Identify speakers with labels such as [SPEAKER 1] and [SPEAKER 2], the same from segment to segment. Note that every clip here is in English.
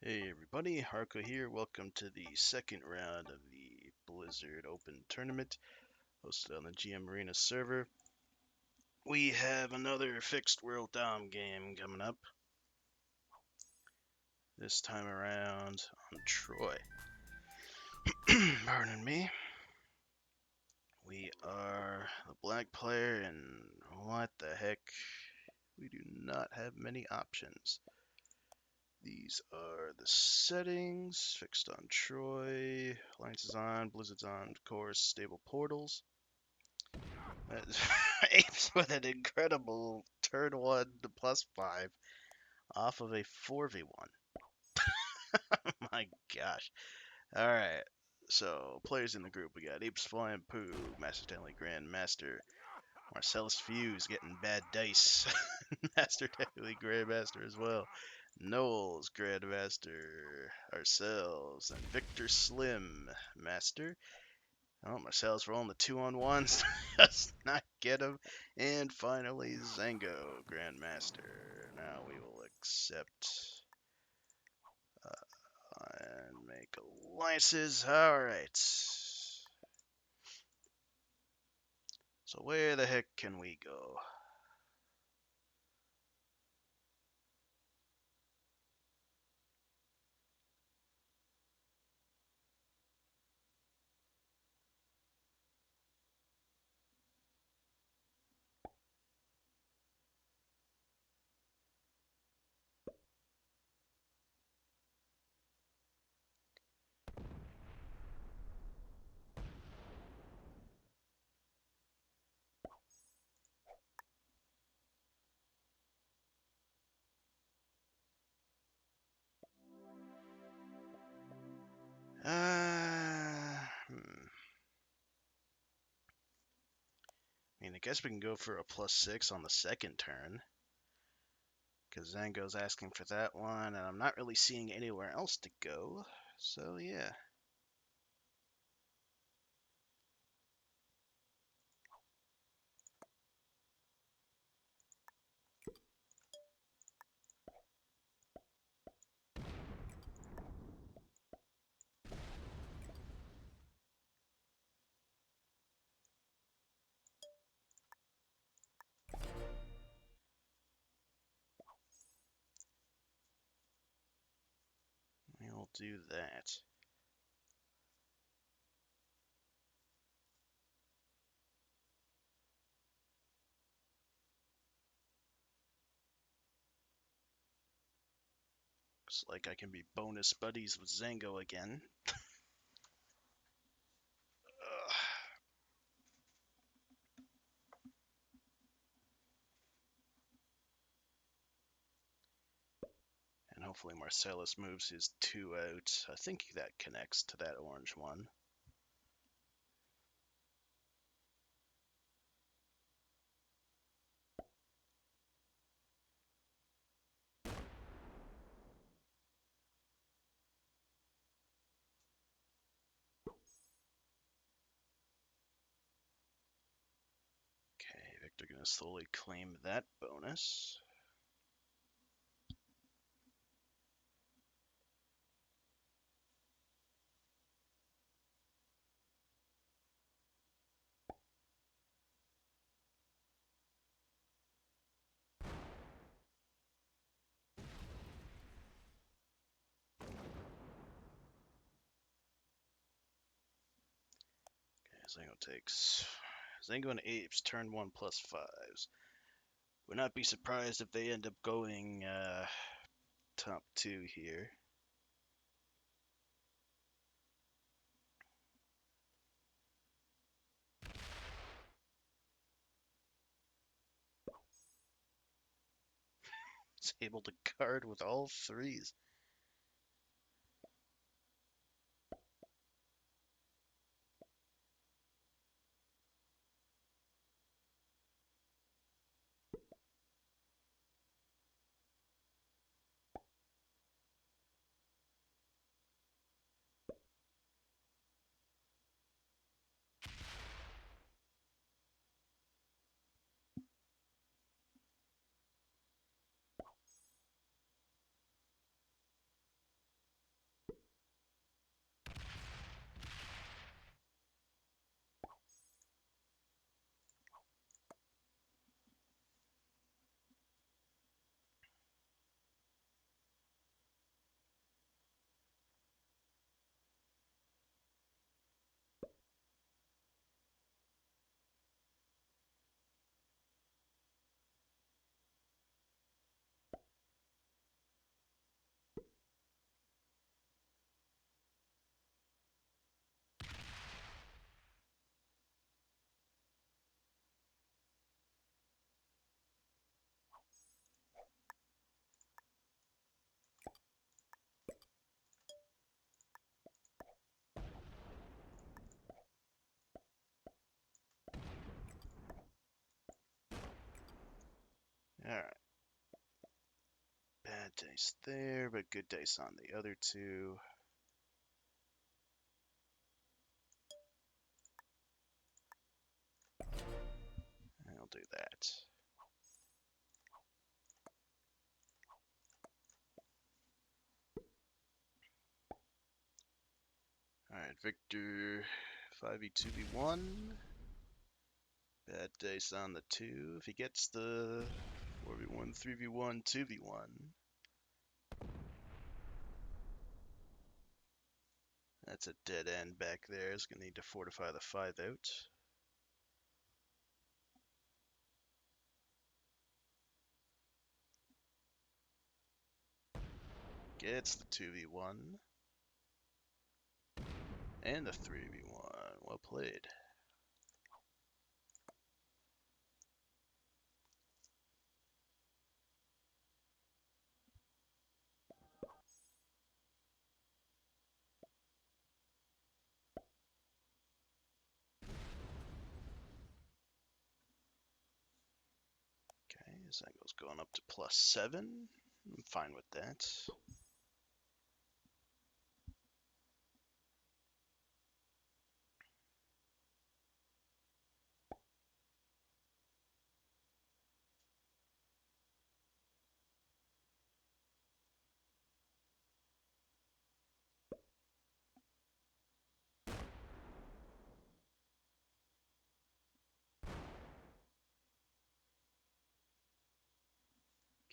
[SPEAKER 1] Hey everybody, Arco here. Welcome to the second round of the Blizzard Open Tournament hosted on the GM Arena server. We have another fixed world dom game coming up. This time around on Troy. Pardon me. We are the black player and what the heck? We do not have many options. These are the settings, fixed on Troy, Alliance is on, Blizzard's on, of course, stable portals. Apes with an incredible turn 1 to +5 off of a 4v1. My gosh. Alright, so players in the group, we got theAPESflynPOO, Master Stanley Grandmaster, Marcellus Fuse getting bad dice, Master Stanley Grandmaster as well. Knowles, Grandmaster, ourselves, and Victor Slim, Master. Oh, Marcellus rolling the 2-on-1s. Does not get him. And finally, Zango, Grandmaster. Now we will accept and make alliances. Alright. So where the heck can we go? I mean, I guess we can go for a +6 on the second turn. Because Zango's asking for that one, and I'm not really seeing anywhere else to go. So, yeah. We'll do that. Looks like I can be bonus buddies with Zango again. And hopefully Marcellus moves his 2 out. I think that connects to that orange one. Okay, Victor gonna slowly claim that bonus. Zango takes. Zango and Apes, turn 1 +5s. Would not be surprised if they end up going top 2 here. It's able to guard with all 3s. dice there, but good dice on the other two. I'll do that. Alright, Victor, 5v2v1. Bad dice on the 2. If he gets the 4v1, 3v1, 2v1. That's a dead end back there. It's going to need to fortify the 5 out. Gets the 2v1. And the 3v1. Well played. Okay, Zango's going up to +7. I'm fine with that.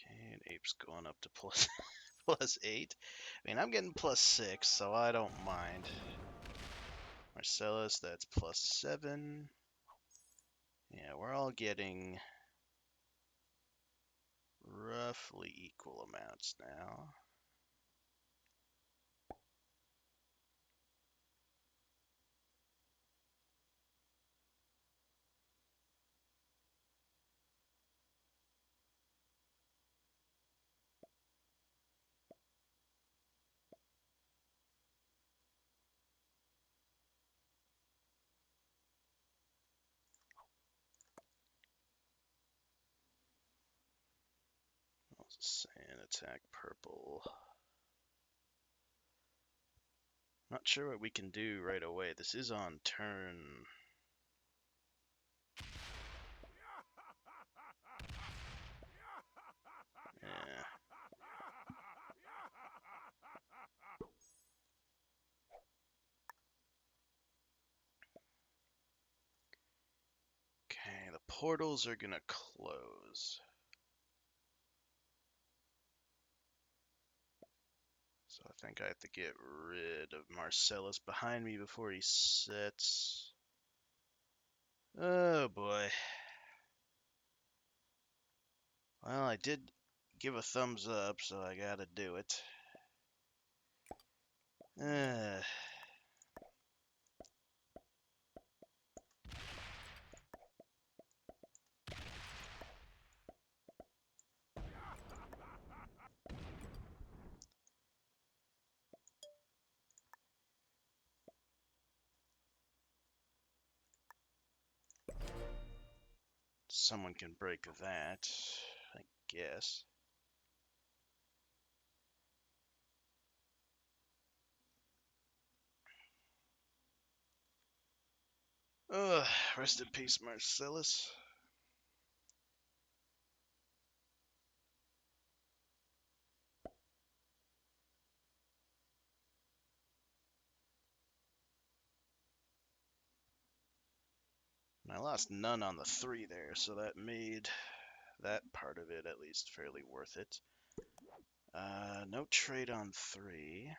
[SPEAKER 1] Okay, and Ape's going up to +8. I mean, I'm getting +6, so I don't mind. Marcellus, that's +7. Yeah, we're all getting roughly equal amounts now. I was saying attack purple. Not sure what we can do right away. This is on turn. Yeah. Okay, the portals are gonna close. So I think I have to get rid of Marcellus behind me before he sets. Oh boy. Well, I did give a thumbs up, so I gotta do it. Someone can break that, I guess. Ugh, rest in peace, Marcellus. And I lost none on the 3 there, so that made that part of it at least fairly worth it. No trade on 3.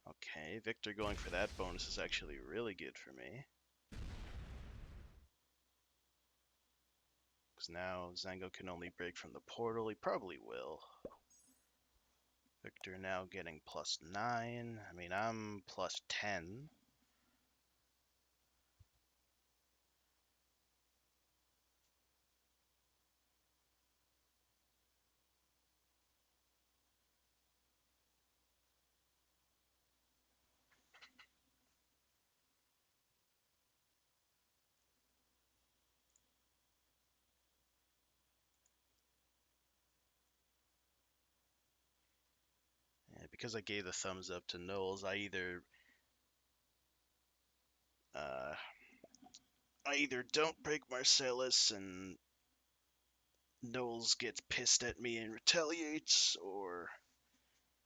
[SPEAKER 1] Okay, Victor going for that bonus is actually really good for me. Because now Zango can only break from the portal. He probably will. Victor now getting +9. I mean, I'm +10. because I gave the thumbs up to Knowles, uh, I either don't break Marcellus and Knowles gets pissed at me and retaliates, or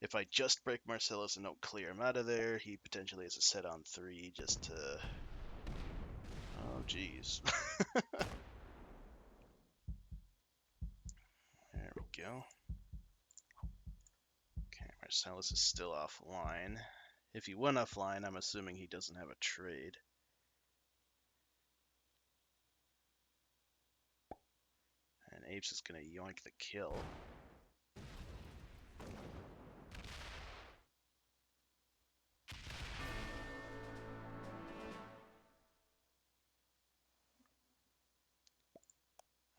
[SPEAKER 1] if I just break Marcellus and don't clear him out of there, he potentially has a set on 3 just to... Oh, jeez. There we go. Okay, Marcellus is still offline. If he went offline, I'm assuming he doesn't have a trade. And Apes is going to yoink the kill.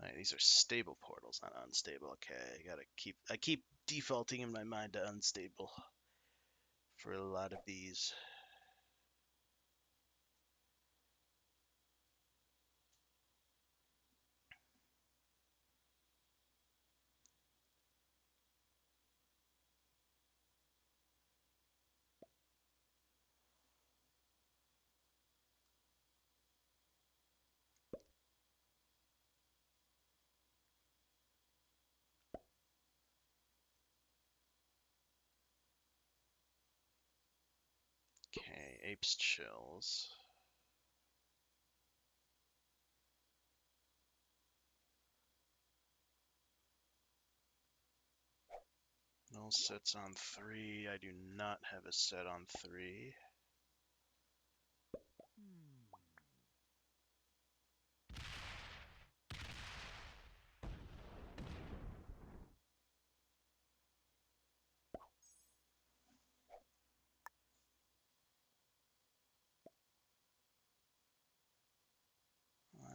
[SPEAKER 1] Alright, these are stable portals, not unstable. Okay, I keep defaulting in my mind to unstable for a lot of these. Okay, Apes chills. No sets on 3. I do not have a set on 3.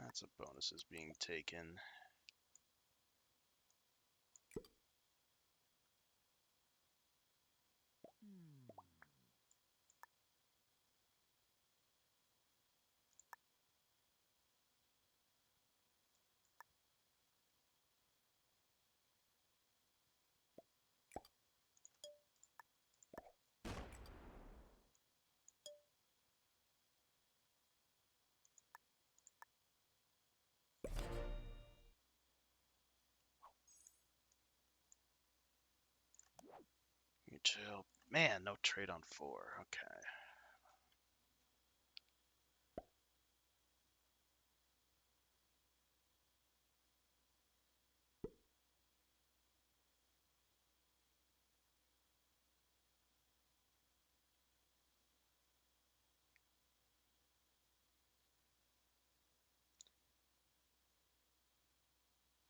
[SPEAKER 1] Lots of bonuses being taken. You chill. Man, no trade on 4. Okay.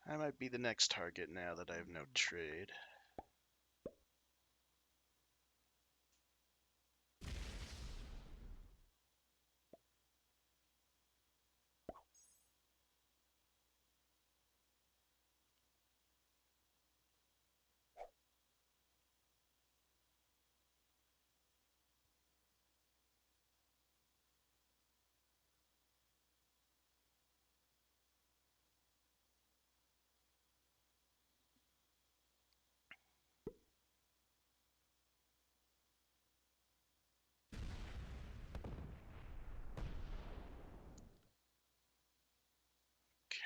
[SPEAKER 1] I might be the next target now that I have no trade.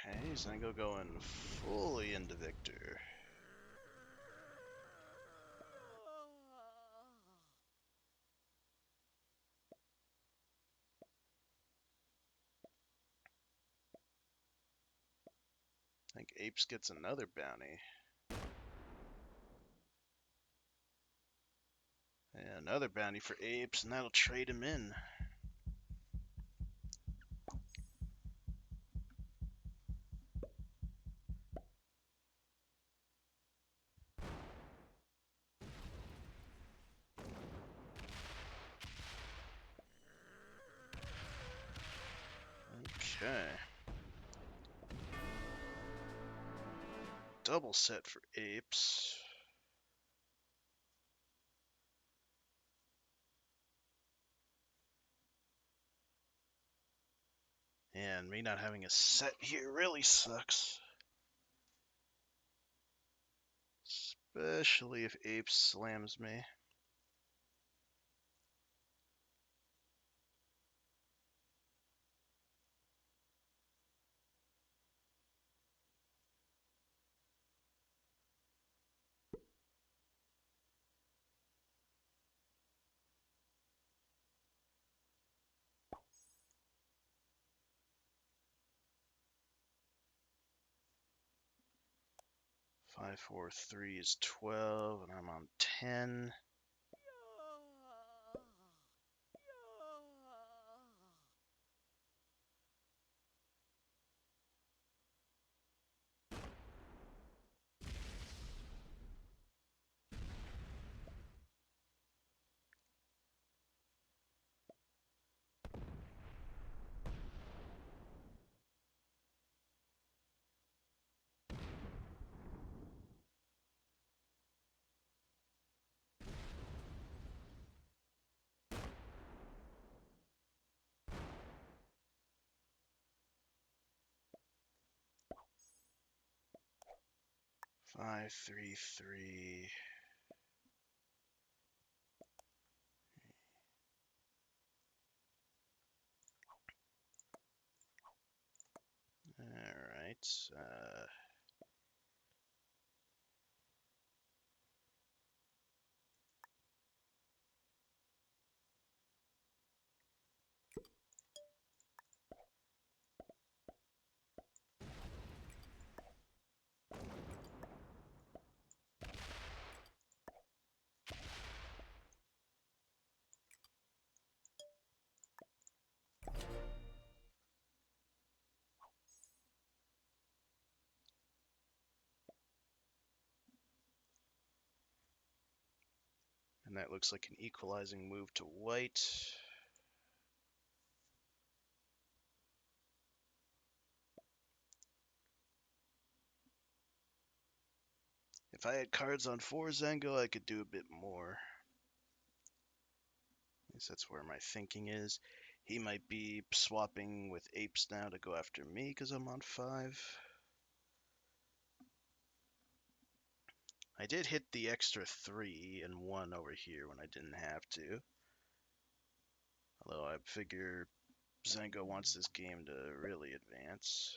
[SPEAKER 1] Okay, Zango going fully into Victor. I think Apes gets another bounty. Yeah, another bounty for Apes, and that'll trade him in. Okay. Double set for Apes. And me not having a set here really sucks. Especially if Apes slams me. 5, 4, 3 is 12, and I'm on 10. Five, 3, 3. All right. And that looks like an equalizing move to white. If I had cards on 4 Zango, I could do a bit more. At least that's where my thinking is. He might be swapping with apes now to go after me because I'm on 5. I did hit the extra 3 and 1 over here when I didn't have to. Although I figure Zango wants this game to really advance.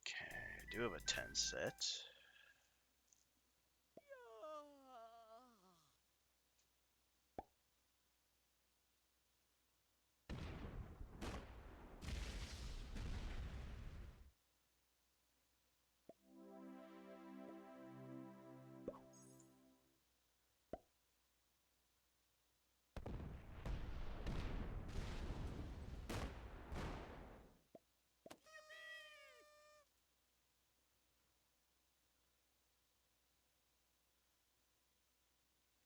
[SPEAKER 1] Okay, I do have a 10 set.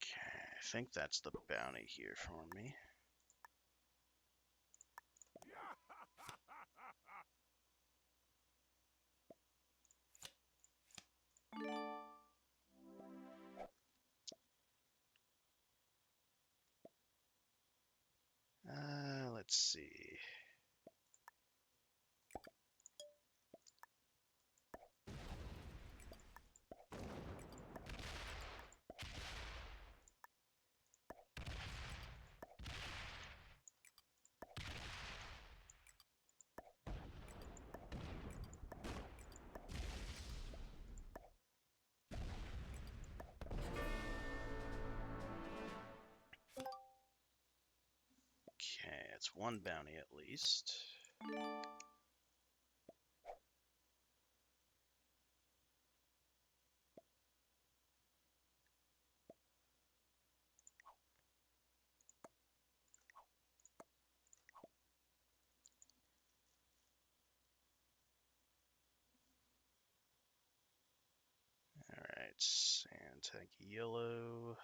[SPEAKER 1] Okay, I think that's the bounty here for me. Let's see. Okay, it's one bounty at least. Alright, sand tank yellow.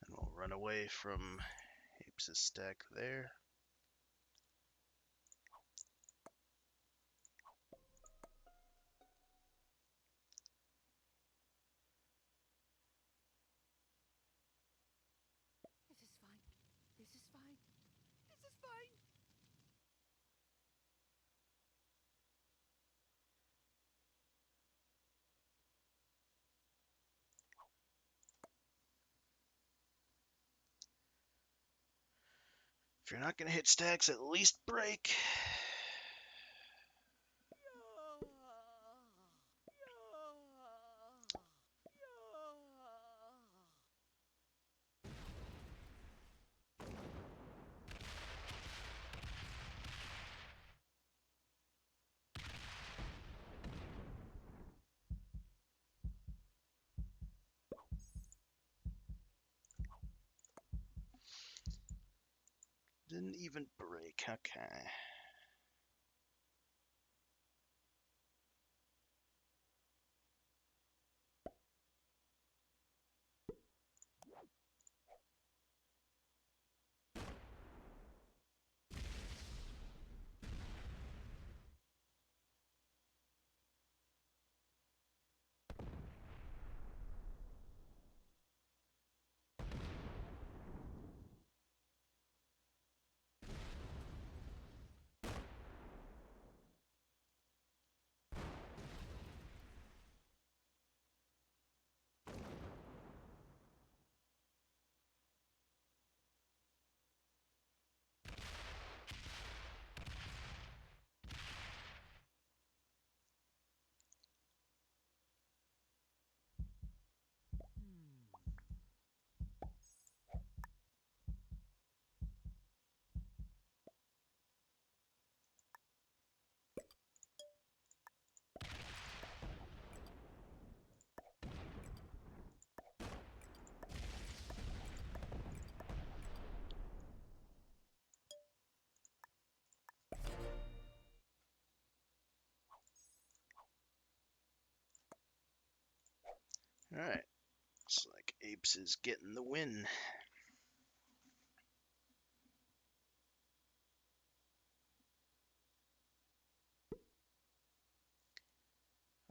[SPEAKER 1] And we'll run away from Apes' stack there. If you're not gonna hit stacks, at least break. Didn't even break. Okay. Alright. Looks like Apes is getting the win.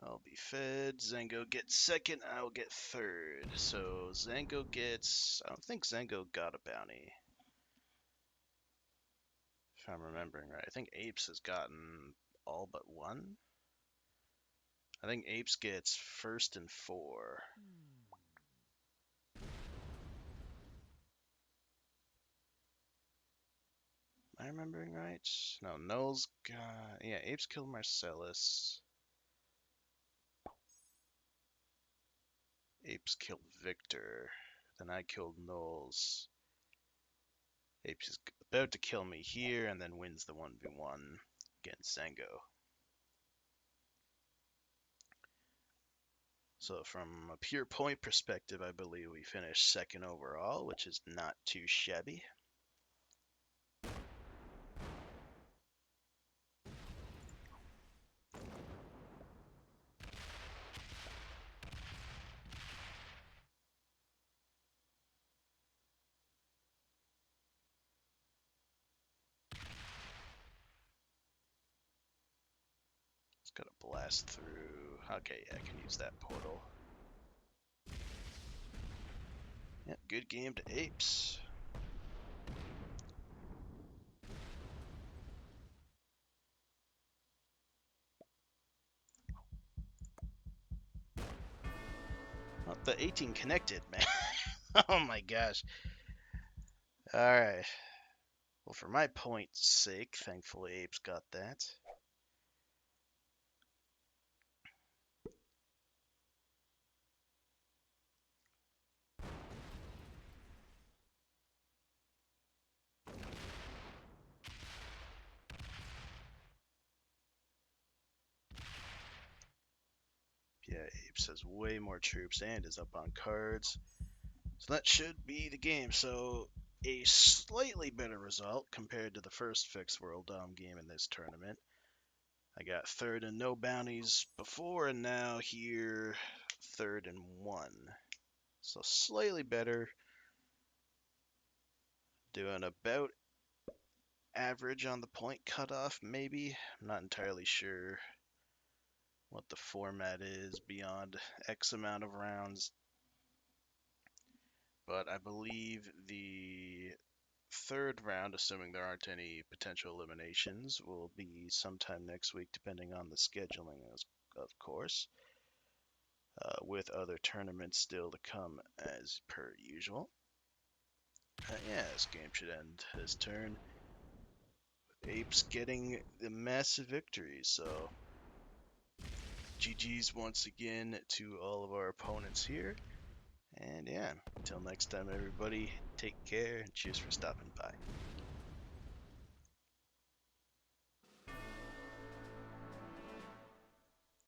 [SPEAKER 1] I'll be fed. Zango gets second. I'll get third. So Zango gets. I don't think Zango got a bounty. If I'm remembering right. I think Apes has gotten all but one. I think Apes gets first and 4. Am I remembering right? No, Noel's got. Yeah, Apes killed Marcellus. Apes killed Victor. Then I killed Knowles. Apes is about to kill me here and then wins the 1v1 against Zango. So from a pure point perspective, I believe we finished second overall, which is not too shabby. Just gotta blast through. Okay, yeah, I can use that portal. Yep, good game to Apes. Oh, the 18 connected, man. Oh my gosh. Alright. Well, for my point's sake, thankfully Apes got that. Yeah, Apes has way more troops and is up on cards. So that should be the game. So a slightly better result compared to the first Fixed World Dom game in this tournament. I got third and no bounties before, and now here third and 1. So slightly better. Doing about average on the point cutoff, maybe. I'm not entirely sure what the format is beyond X amount of rounds. But I believe the third round, assuming there aren't any potential eliminations, will be sometime next week, depending on the scheduling, of course, with other tournaments still to come as per usual. Yeah, this game should end his turn. Apes getting the massive victory, so GG's once again to all of our opponents here. And yeah, until next time, everybody, take care and cheers for stopping by.